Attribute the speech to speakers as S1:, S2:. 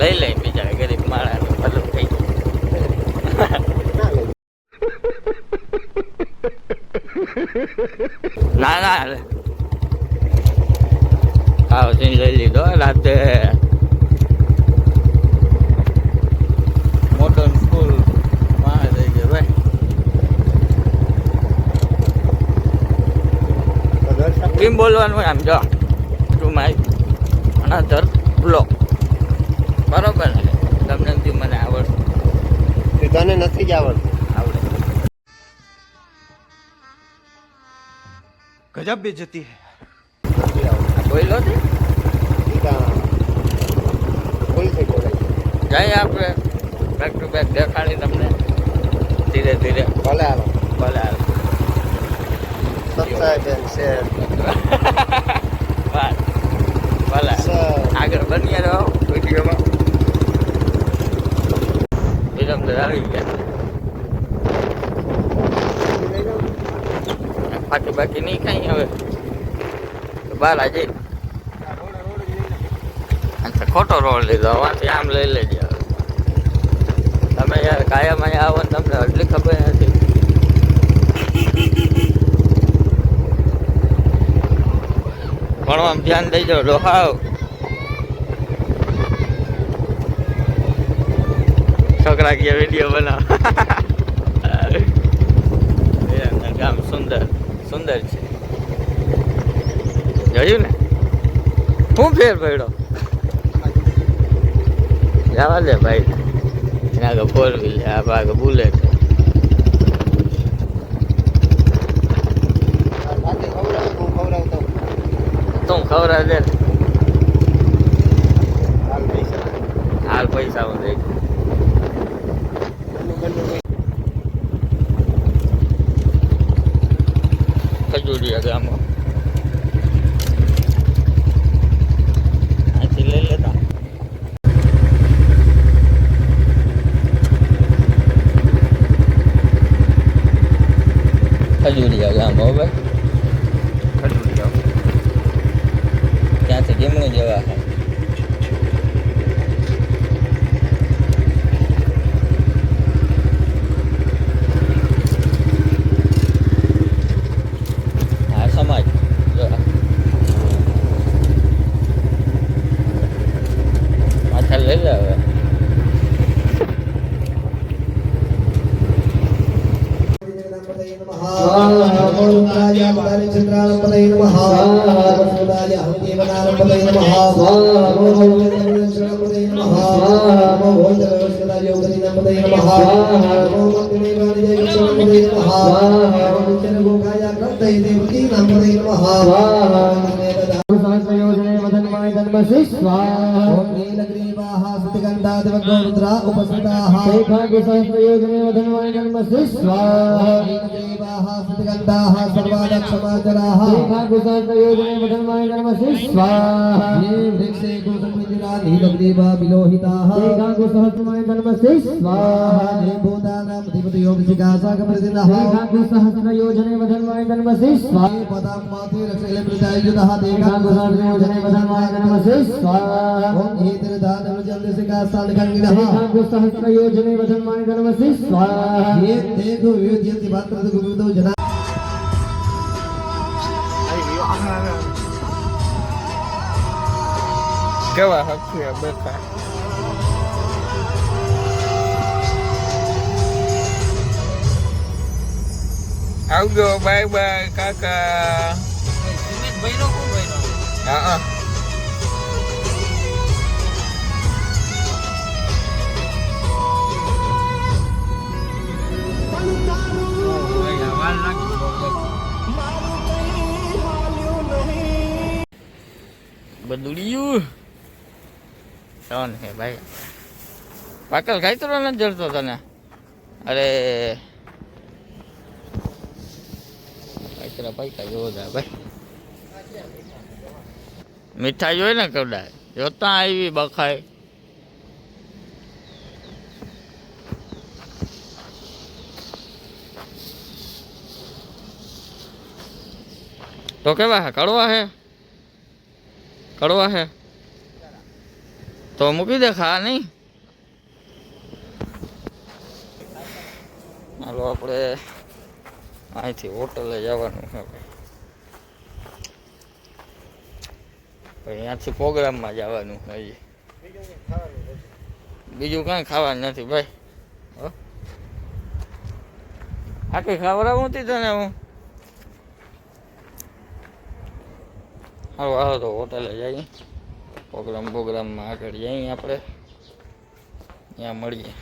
S1: લઈ લઈ બિચારા ગરીબ માણસ ભલું થઈ ના ના આવ સીન લઈ લીધો રાતે મોડર્ન સ્કૂલ માં જઈ ગયો ભાઈ કેમ બોલવાનું આમ જો તું માય અનાધર બ્લોક બરોબર ને તમને મને આવડતું
S2: તને નથી જ આવડતું
S1: આવડે
S3: गजब बेइज्जती है
S1: બોલો છે
S2: ભૂલ થઈ બોલાય
S1: જાય આપણે બેક ટુ બેક દેખાડી તમને ધીરે ધીરે
S2: ભલે હાલો
S1: ભલે હાલ
S2: સબસ્ક્રાઇબ એન્ડ શેર
S1: ભલે આગળ બની રહો વિડીયોમાં વિરમ આવી ગયા બાકી બાકી નહીં કઈ હવે બહાર આજે ખોટો રોડ લીધો આમાંથી આમ લઈ લેજે તમે યાર કાયમ અહીંયા આવો ને તમને એટલી ખબર નથી ભણવામાં ધ્યાન દેજો ડોહાવ છોકરા ગયા વિડીયો બનાવ ગામ સુંદર સુંદર છે જોયું ને શું ફેર પડ્યો જવા દે ભાઈ એના આગળ ફોર વ્હીલ આ આગળ બુલેટ તું ખવડાવ દે હાલ પૈસા હું દઈ ખજૂરિયા ગામમાં અહીંથી લઈ લેતા ખજૂરિયા ગામ હવે ખજૂરિયા ત્યાંથી જમણી જવા હા સમાજ માથા લઈ લે હવે કેવા હક્યા બેઠા આવજો બાય બાય કાકા હા બદલ્યું કોણ હે ભાઈ પાકલ ખાઈ તો નથી જડતો તને અરે પૈસા જોવો ભાઈ મીઠાઈ હોય ને કદાચ જોતા આવી બખાય તો કેવા હે કડવા હે કડવા હે તો મૂકી દે, ખા નહીં. હાલો આપણે અહીંથી હોટલે જવાનું છે ભાઈ. અહીંયાથી પ્રોગ્રામમાં જવાનું હજી. બીજું કાંઈ ખાવાનું નથી ભાઈ. આખી ખવડાવું હતી તને હું. હાલો હાલો તો હોટલે જઈએ. પ્રોગ્રામમાં આગળ જઈએ આપણે, ત્યાં મળીએ.